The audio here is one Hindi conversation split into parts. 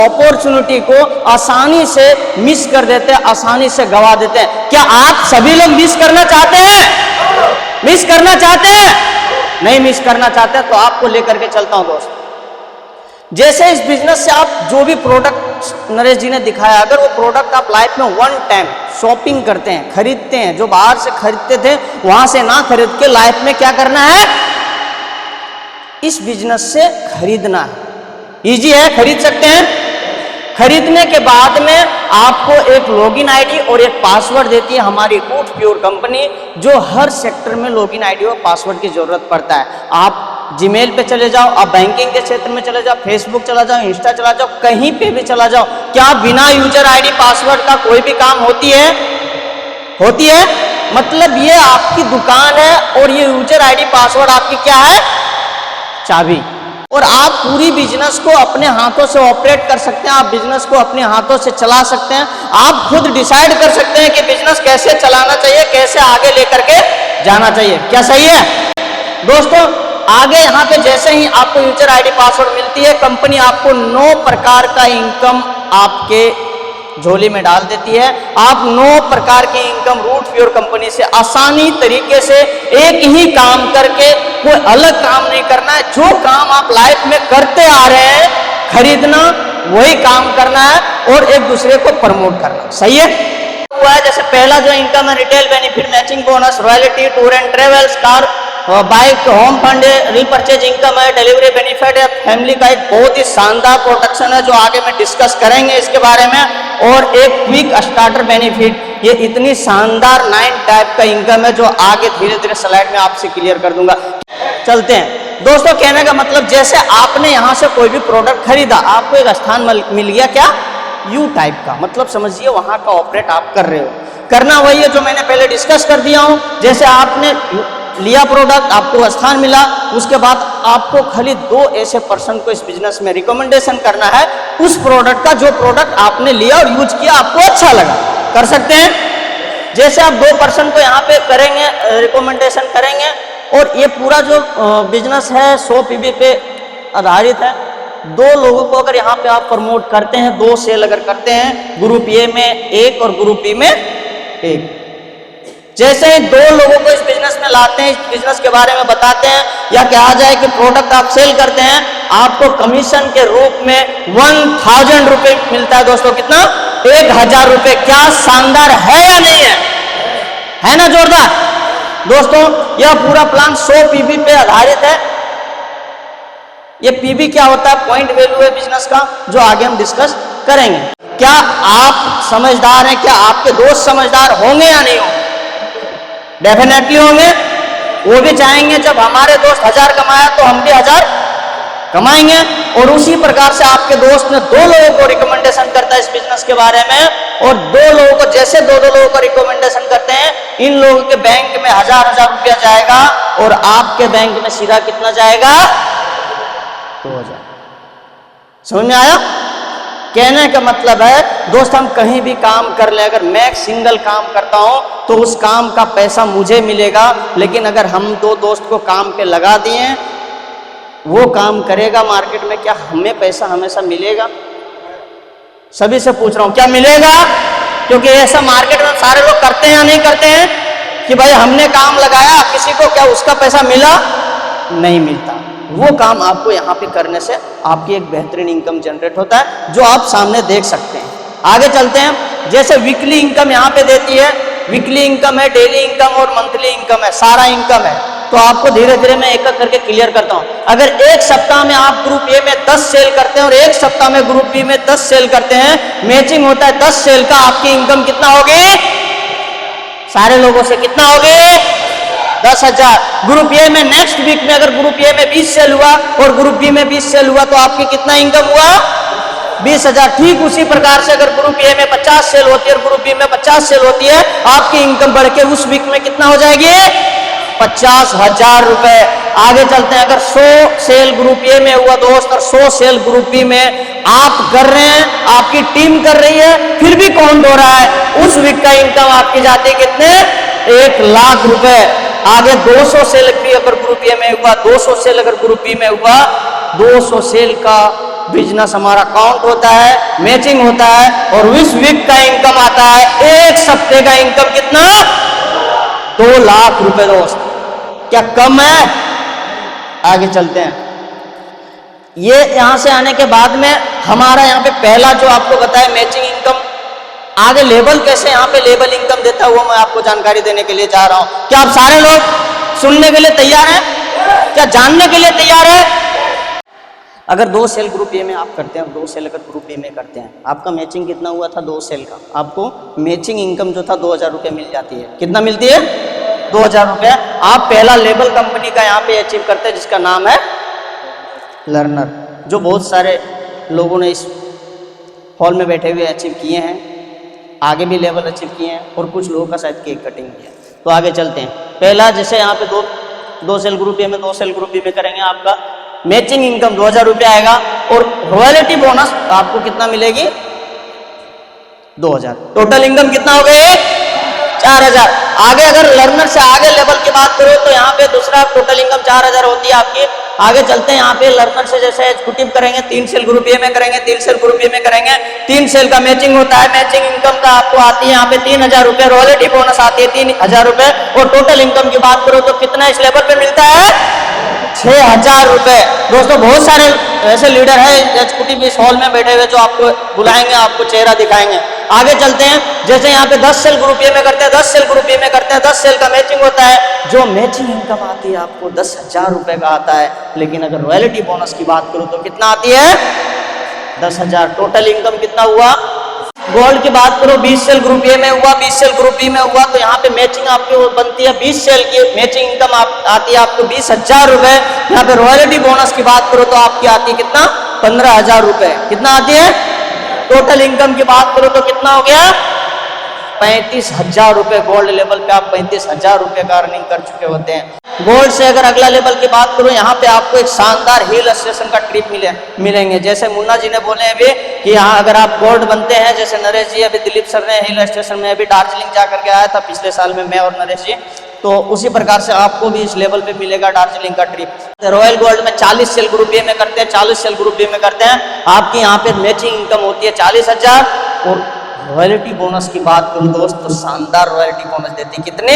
अपॉर्चुनिटी को आसानी से मिस कर देते हैं, आसानी से गवा देते हैं। क्या आप सभी लोग मिस करना चाहते हैं? मिस करना चाहते हैं? नहीं मिस करना चाहते तो आपको लेकर के चलता हूं दोस्त। जैसे इस बिजनेस से आप जो भी प्रोडक्ट नरेश जी ने दिखाया, अगर वो प्रोडक्ट आप लाइफ में वन टाइम शॉपिंग करते हैं, खरीदते हैं, जो बाहर से खरीदते थे वहां से ना खरीद के लाइफ में क्या करना है, इस बिजनेस से खरीदना है। इजी है, खरीद सकते हैं। खरीदने के बाद में आपको एक लॉगिन आईडी और एक पासवर्ड देती है हमारी रूट प्योर कंपनी, जो हर सेक्टर में लॉगिन आईडी और पासवर्ड की जरूरत पड़ता है। आप जीमेल पे चले जाओ, आप बैंकिंग के क्षेत्र में चले जाओ, फेसबुक चला जाओ, इंस्टा चला जाओ, कहीं पे भी चला जाओ। क्या बिना यूजर आईडी पासवर्ड का कोई भी काम होती है? होती है। मतलब ये आपकी दुकान है और ये यूजर आईडी पासवर्ड आपकी क्या है, चाबी। और आप पूरी बिजनेस को अपने हाथों से ऑपरेट कर सकते हैं, आप बिजनेस को अपने हाथों से चला सकते हैं। आप खुद डिसाइड कर सकते हैं कि बिजनेस कैसे चलाना चाहिए, कैसे आगे लेकर के जाना चाहिए। क्या सही है दोस्तों? आगे यहाँ पे जैसे ही आपको यूजर आईडी पासवर्ड मिलती है, कंपनी आपको 9 प्रकार का इनकम आपके झोली में डाल देती है। आप 9 प्रकार की इनकम रूट प्योर कंपनी से आसानी तरीके से एक ही काम करके, कोई अलग काम नहीं करना है, जो काम आप लाइफ में करते आ रहे हैं, खरीदना वही काम करना है और एक दूसरे को प्रमोट करना। सही है? हुआ है जैसे पहला जो इनकम है, retail benefit, matching bonus, royalty, tour and travels, car, bike, home fund, repurchase income है, डिलीवरी बेनिफिट है, फैमिली का एक बहुत ही शानदार प्रोटेक्शन है जो आगे में डिस्कस करेंगे इसके बारे में, और एक क्विक स्टार्टर बेनिफिट। ये इतनी शानदार 9 टाइप का इनकम है जो आगे धीरे धीरे स्लाइड में आपसे क्लियर कर दूंगा। चलते हैं दोस्तों। कहने का मतलब जैसे आपने यहाँ से कोई भी प्रोडक्ट खरीदा, आपको एक स्थान मिल गया, क्या, यू टाइप का, मतलब समझिए वहां का ऑपरेट आप कर रहे हो। करना वही है जो मैंने पहले डिस्कस कर दिया हूं। जैसे आपने लिया प्रोडक्ट, आपको स्थान मिला, उसके बाद आपको खाली 2 ऐसे पर्सन को इस बिजनेस में रिकमेंडेशन करना है उस प्रोडक्ट का, जो प्रोडक्ट आपने लिया और यूज किया, आपको अच्छा लगा। कर सकते हैं। जैसे आप 2 पर्सन को यहाँ पे करेंगे, रिकमेंडेशन करेंगे, और ये पूरा जो बिजनेस है 100 पीवी पे आधारित है। 2 लोगों को अगर यहाँ पे आप प्रमोट करते हैं, 2 सेल अगर करते हैं, ग्रुप ए में 1 और ग्रुप बी में 1, जैसे ही 2 लोगों को इस बिजनेस में लाते हैं, इस बिजनेस के बारे में बताते हैं, या कहा जाए कि प्रोडक्ट आप सेल करते हैं, आपको कमीशन के रूप में 1000 रुपए मिलता है। दोस्तों कितना? 1000 रुपए। क्या शानदार है या नहीं है? है ना जोरदार? दोस्तों यह पूरा प्लान 100 पीवी पे आधारित है। ये पीवी क्या होता है? पॉइंट वैल्यू है बिजनेस का, जो आगे हम डिस्कस करेंगे। क्या आप समझदार हैं? क्या आपके दोस्त समझदार होंगे या नहीं होंगे? डेफिनेटली होंगे। वो भी चाहेंगे जब हमारे दोस्त 1000 कमाया तो हम भी 1000 कमाएंगे। और उसी प्रकार से आपके दोस्त ने 2 लोगों को रिकमेंडेशन करता है इस बिजनेस के बारे में, और 2 लोगों को, जैसे 2 लोगों को रिकमेंडेशन करते हैं, इन लोगों के बैंक में 1000 रुपया जाएगा और आपके बैंक में सीधा कितना जाएगा? 2000। समझ में आया? कहने का मतलब है दोस्त, हम कहीं भी काम कर ले, अगर मैं एक सिंगल काम करता हूं तो उस काम का पैसा मुझे मिलेगा, लेकिन अगर हम 2 दोस्त को काम पे लगा दिए, वो काम करेगा मार्केट में, क्या हमें पैसा हमेशा मिलेगा? सभी से पूछ रहा हूं, क्या मिलेगा? क्योंकि ऐसा मार्केट में सारे लोग करते हैं या नहीं करते हैं कि भाई हमने काम लगाया किसी को, क्या उसका पैसा मिला? नहीं मिलता। वो काम आपको यहाँ पे करने से आपकी एक बेहतरीन इनकम जनरेट होता है, जो आप सामने देख सकते हैं। आगे चलते हैं। जैसे वीकली इनकम यहाँ पे देती है, वीकली इनकम है, डेली इनकम और मंथली इनकम है, सारा इनकम है। तो आपको धीरे धीरे मैं एक एक करके क्लियर करता हूँ। अगर एक सप्ताह में आप ग्रुप ए में 10 सेल करते हैं और एक सप्ताह में ग्रुप बी में 10 सेल करते हैं, मैचिंग होता है 10 सेल का, आपकी इनकम कितना होगी? सारे लोगों से कितना होगी? 10,000। ग्रुप ए में नेक्स्ट वीक में अगर ग्रुप ए में 20 सेल हुआ और ग्रुप बी में 20 सेल हुआ तो आपकी कितना इनकम हुआ? 20,000। ठीक उसी प्रकार से अगर ग्रुप ए में 50 सेल होती है और ग्रुप बी में 50 सेल होती है, आपकी इनकम बढ़ के उस वीक में कितना हो जाएगी? 50,000 रुपए। आगे चलते हैं। अगर 100 सेल ग्रुप ए में हुआ दोस्त और 100 सेल ग्रुप बी में आप कर रहे हैं, आपकी टीम कर रही है, फिर भी काउंट हो रहा है, उस वीक का इनकम आपकी जाती है कितने? 1 लाख रुपए। आगे 200 सेल भी अगर ग्रुप ए में हुआ, 200 सेल अगर ग्रुप बी में हुआ, 200 सेल का बिजनेस हमारा काउंट होता है, मैचिंग होता है, और इस वीक का इनकम आता है, एक सप्ते का इनकम कितना? 2 लाख रुपए दोस्त। क्या कम है? आगे चलते हैं। ये यहां से आने के बाद में हमारा यहाँ पे पहला जो आपको बताया मैचिंग इनकम, आगे लेबल कैसे यहाँ पे लेबल इनकम देता है वो मैं आपको जानकारी देने के लिए जा रहा हूं। क्या आप सारे लोग सुनने के लिए तैयार हैं? क्या जानने के लिए तैयार है? अगर 2 सेल ग्रुप ए में आप करते हैं, 2 सेल अगर ग्रुप ए में करते हैं, आपका मैचिंग कितना हुआ था? 2 सेल का आपको मैचिंग इनकम जो था 2000 रुपये मिल जाती है। कितना मिलती है? 2000 रुपये। आप पहला लेबल कंपनी का यहाँ पे अचीव करते हैं जिसका नाम है लर्नर, जो बहुत सारे लोगों ने इस हॉल में बैठे हुए अचीव किए हैं, आगे भी लेवल अचीव किए हैं, और कुछ लोगों का शायद केक कटिंग किया। तो आगे चलते हैं। पहला जैसे यहाँ पे दो सेल ग्रुप ए में 2 सेल ग्रुप बी में करेंगे, आपका मैचिंग इनकम 2000 रुपये आएगा, और रॉयल्टी बोनस आपको कितना मिलेगी? 2000। टोटल इनकम कितना हो गए? 4000। आगे अगर लर्नर से आगे लेवल की बात करो तो यहाँ पे दूसरा टोटल इनकम 4000 होती है आपकी। आगे चलते हैं। यहाँ पे लर्नर से जैसे एग्जीक्यूटिव करेंगे, 3 सेल ग्रुप ए में करेंगे, 3 सेल ग्रुप बी में करेंगे, 3 सेल का मैचिंग होता है। मैचिंग इनकम का आपको आती है यहाँ पे 3000 रुपये, रॉयल्टी बोनस आती है 3000 रुपये, और टोटल इनकम की बात करो तो कितना इस लेवल पे मिलता है? 6000 रुपये। दोस्तों बहुत सारे ऐसे लीडर हैं एग्जीक्यूटिव इस हॉल में बैठे हुए जो आपको बुलाएंगे, आपको चेहरा दिखाएंगे। आगे चलते हैं। जैसे यहाँ पे 10 सेल ग्रुप ए में करते हैं, 10 सेल ग्रुप बी में करते हैं, 10 सेल का मैचिंग होता है। जो मैचिंग इनकम आती है आपको 10,000 रुपये का आता है, लेकिन अगर रॉयल्टी बोनस की बात करो तो कितना आती है? 10,000। टोटल इनकम कितना हुआ? गोल्ड की बात करो, 20 सेल ग्रुप ए में हुआ, 20 सेल ग्रुप बी में हुआ, तो यहाँ पे मैचिंग आपकी बनती है 20 सेल की मैचिंग इनकम आती है आपको 20,000 रुपये। यहाँ पे रॉयल्टी बोनस की बात करो तो आपकी आती है कितना? 15,000 रुपये। कितना आती है? टोटल इनकम की बात करो तो कितना हो गया? 35,000 रुपये। गोल्ड लेवल पे आप 35,000 रुपये का अर्निंग कर चुके होते हैं। गोल्ड से अगर अगला लेवल की बात करो, यहाँ पे आपको एक शानदार हिल स्टेशन का ट्रिप मिलेंगे। जैसे मुन्ना जी ने बोले अभी कि यहाँ अगर आप गोल्ड बनते हैं, जैसे नरेश जी अभी दिलीप सर ने हिल स्टेशन में अभी दार्जिलिंग जा करके आया था पिछले साल में, मैं और नरेश जी, तो उसी प्रकार से आपको भी इस लेवल पे मिलेगा दार्जिलिंग का ट्रिप। रॉयल गोल्ड में 40 सेल ग्रुप ए में करते हैं, 40 सेल ग्रुप बी में करते हैं, आपकी यहाँ पे मैचिंग इनकम होती है 40,000। और रॉयल्टी बोनस की बात करूं दोस्त तो शानदार रॉयल्टी बोनस देती है। कितने?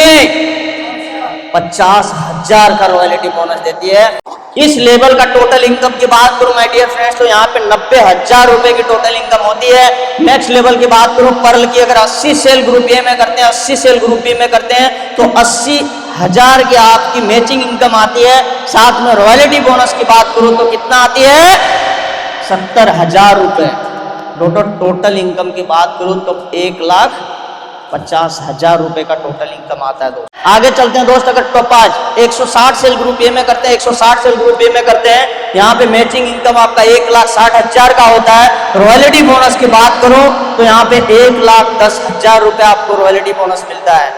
50,000 का रॉयल्टी बोनस देती है। इस लेवल का टोटल इनकम की बात करूं माय डियर फ्रेंड्स तो यहाँ पे 90,000 रुपए की टोटल इनकम होती है। नेक्स्ट लेवल की बात करूं पर्ल की, अगर 80 सेल ग्रुप ए में करते हैं, 80 सेल ग्रुप बी में करते हैं, तो 80,000 की आपकी मैचिंग इनकम आती है। साथ में रॉयल्टी बोनस की बात करूं तो कितना आती है? 70,000 रुपए। टोटल इनकम की बात करूं तो 1,50,000 रुपए का टोटल इनकम आता है दोस्त। आगे चलते हैं दोस्त। अगर टोपाज 160 सेल ग्रुप ए में करते हैं, 160 सेल ग्रुप बी में करते हैं, यहाँ पे मैचिंग इनकम आपका 1,60,000 का होता है। रॉयल्टी बोनस की बात करूं तो यहाँ पे 1,10,000 रुपए आपको रॉयल्टी बोनस मिलता है।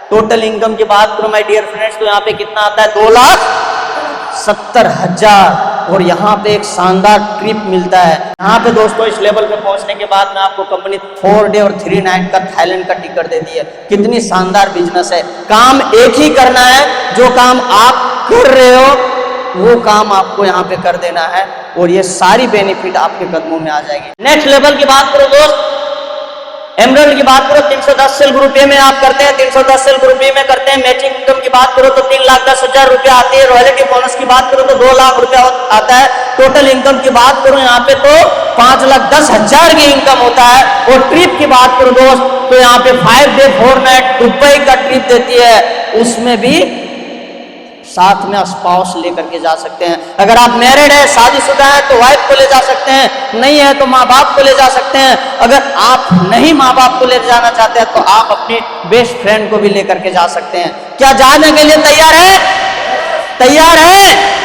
टोटल इनकम की बात करूं माय डियर फ्रेंड्स तो यहाँ पे कितना आता है? 2,70,000। और यहाँ पे एक शानदार ट्रिप मिलता है। यहाँ पे दोस्तों इस लेवल पे पहुंचने के बाद में आपको कंपनी 4 डे और 3 नाइट का थाईलैंड का टिकट देती है। कितनी शानदार बिजनेस है। काम एक ही करना है, जो काम आप कर रहे हो वो काम आपको यहाँ पे कर देना है, और ये सारी बेनिफिट आपके कदमों में आ जाएगी। नेक्स्ट लेवल की बात करो दोस्त, एमरल्ड की बात करो 310 सेल ग्रुप ए में आप करते हैं, 310 सेल ग्रुप बी में करते हैं। मैचिंग इनकम की बात करो तो 3,10,000 रुपया आती है। रॉयल्टी बोनस की बात करो तो 2 लाख रुपया आता है। टोटल इनकम की बात करो यहाँ पे तो 5,10,000 की इनकम होता है। और ट्रिप की बात करो दोस्त तो यहाँ पे 5 डे 4 नाइट दुबई का ट्रिप देती है। उसमें भी साथ में स्पाउस लेकर के जा सकते हैं। अगर आप मैरिड है, शादीशुदा है तो वाइफ को ले जा सकते हैं, नहीं है तो माँ बाप को ले जा सकते हैं। अगर आप नहीं माँ बाप को ले जाना चाहते हैं तो आप अपनी बेस्ट फ्रेंड को भी लेकर के जा सकते हैं। क्या जाने के लिए तैयार है? तैयार है?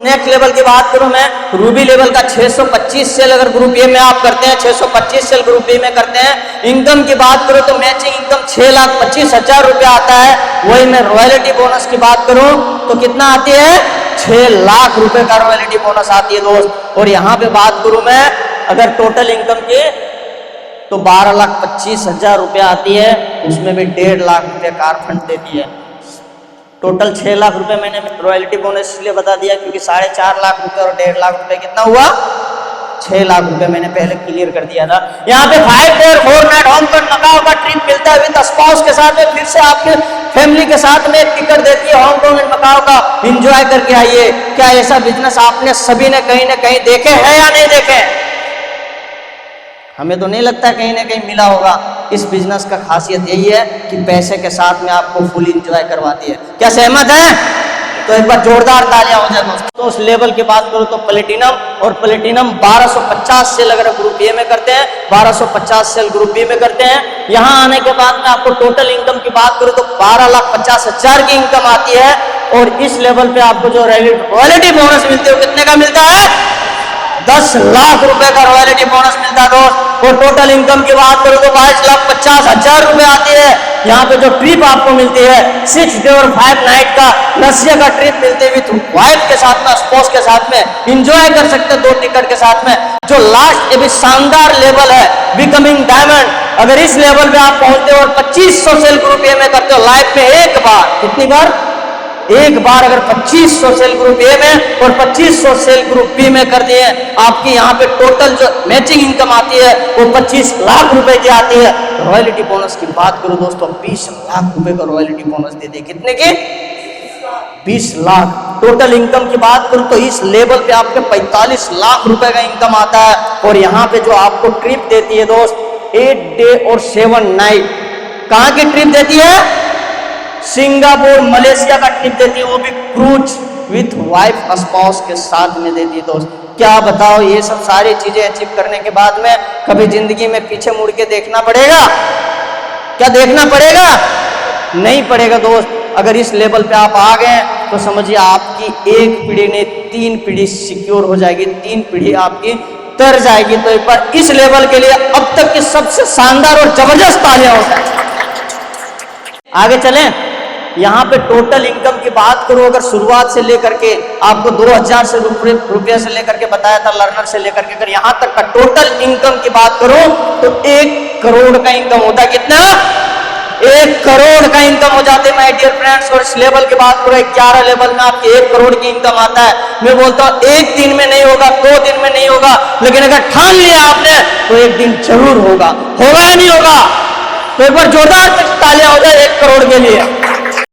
नेक्स्ट लेवल की बात करूं मैं, रूबी लेवल का 625 सेल अगर ग्रुप ए में आप करते हैं, 625 सेल ग्रुप बी में करते हैं। इनकम की बात करो तो मैचिंग इनकम 6,25,000 रुपया आता है। वही मैं रॉयल्टी बोनस की बात करूं तो कितना आती है? 6 लाख रुपए का रॉयल्टी बोनस आती है दोस्त। और यहाँ पे बात करूं मैं अगर टोटल इनकम की तो 12,25,000 रुपया आती है। उसमें भी 1.5 लाख रुपये कार फंड देती है। टोटल 6 लाख रुपए मैंने रॉयल्टी बोनस इसलिए बता दिया क्योंकि 4.5 लाख रुपए और 1.5 लाख रुपए कितना हुआ? 6 लाख रुपए मैंने पहले क्लियर कर दिया था। यहाँ पे 5 डेज 4 नाइट हांगकांग मकाओ का ट्रिप मिलता है विद स्पाउस के साथ में, फिर से आपके फैमिली के साथ में एक टिकट देती है हांगकांग एंड मकाओ का, एंजॉय करके आइए। क्या ऐसा बिजनेस आपने सभी ने कहीं ना कहीं देखे हैं या नहीं देखे? हमें तो नहीं लगता कहीं ना कहीं मिला होगा। इस बिजनेस का खासियत यही है कि पैसे के साथ में आपको फुल एंजॉय करवाती है। क्या सहमत है? तो एक बार जोरदार तालियां हो जाए दोस्तों। तो उस लेवल की बात करूं तो प्लेटिनम, और प्लेटिनम 1250 सेल अगर ग्रुप ए में करते हैं, 1250 सेल ग्रुप बी में करते हैं। यहाँ आने के बाद में आपको टोटल इनकम की बात करूं तो 12,50,000 की इनकम आती है। और इस लेवल पे आपको जो रॉयल्टी बोनस मिलती है कितने का मिलता है? 10 लाख रुपए का रॉयल्टी बोनस मिलता है दोस्त। और टोटल इनकम की बात करूं तो 22,50,000 रुपए आती है। यहाँ पे जो ट्रिप आपको मिलती है 6 डे और 5 नाइट का रसिया का ट्रिप मिलते हैं विथ वाइफ के साथ में, स्पाउस के साथ में, एंजॉय कर सकते हैं 2 टिकट के साथ में। जो लास्ट ये भी शानदार लेवल है बिकमिंग डायमंड, अगर इस लेवल पे आप पहुंचते हो और 2500 सेल ग्रुप ए में करते हो लाइफ में एक बार, कितनी बार? एक बार अगर 2500 सेल ग्रुप ए में और 2500 सेल ग्रुप बी में कर दिए, आपकी यहाँ पे टोटल जो मैचिंग इनकम आती है वो 25 लाख रुपए की आती है। रॉयल्टी बोनस की बात करूं दोस्तों, 20 लाख रुपए का रॉयल्टी बोनस दे दिए। कितने की? 20 लाख। टोटल इनकम की बात करूं तो इस लेवल पे आपके 45 लाख रुपए का इनकम आता है। और यहाँ पे जो आपको ट्रिप देती है दोस्त 8 डे और 7 नाइट, कहाँ की ट्रिप देती है? सिंगापुर मलेशिया का ट्रिप देती है, वो भी क्रूज विथ वाइफ स्पाउस के साथ में देती है दोस्त। क्या बताओ, ये सब सारी चीजें अचीव करने के बाद में कभी जिंदगी में पीछे मुड़ के देखना पड़ेगा? क्या देखना पड़ेगा? नहीं पड़ेगा दोस्त। अगर इस लेवल पे आप आ गए तो समझिए आपकी एक पीढ़ी ने 3 पीढ़ी सिक्योर हो जाएगी, 3 पीढ़ी आपकी तर जाएगी। तो एक बार इस लेवल के लिए अब तक की सबसे शानदार और जबरदस्त तालियां हो जाए। आगे चलें। यहाँ पे टोटल इनकम की बात करूं, अगर शुरुआत से लेकर के आपको 2000 से रुपये से लेकर के बताया था लर्नर से लेकर के, अगर यहाँ तक का टोटल इनकम की बात करूं तो 1 करोड़ का इनकम होता है। कितना? 1 करोड़ का इनकम हो जाते हैं माय डियर फ्रेंड्स। और इस लेवल की बात करूं 11 लेवल में आपके 1 करोड़ की इनकम आता है। मैं बोलता हूँ 1 दिन में नहीं होगा, 2 दिन में नहीं होगा, लेकिन अगर ठान लिया आपने तो 1 दिन जरूर होगा। होगा या नहीं होगा? तो एक बार जोरदार तालियां हो जाए 1 करोड़ के लिए।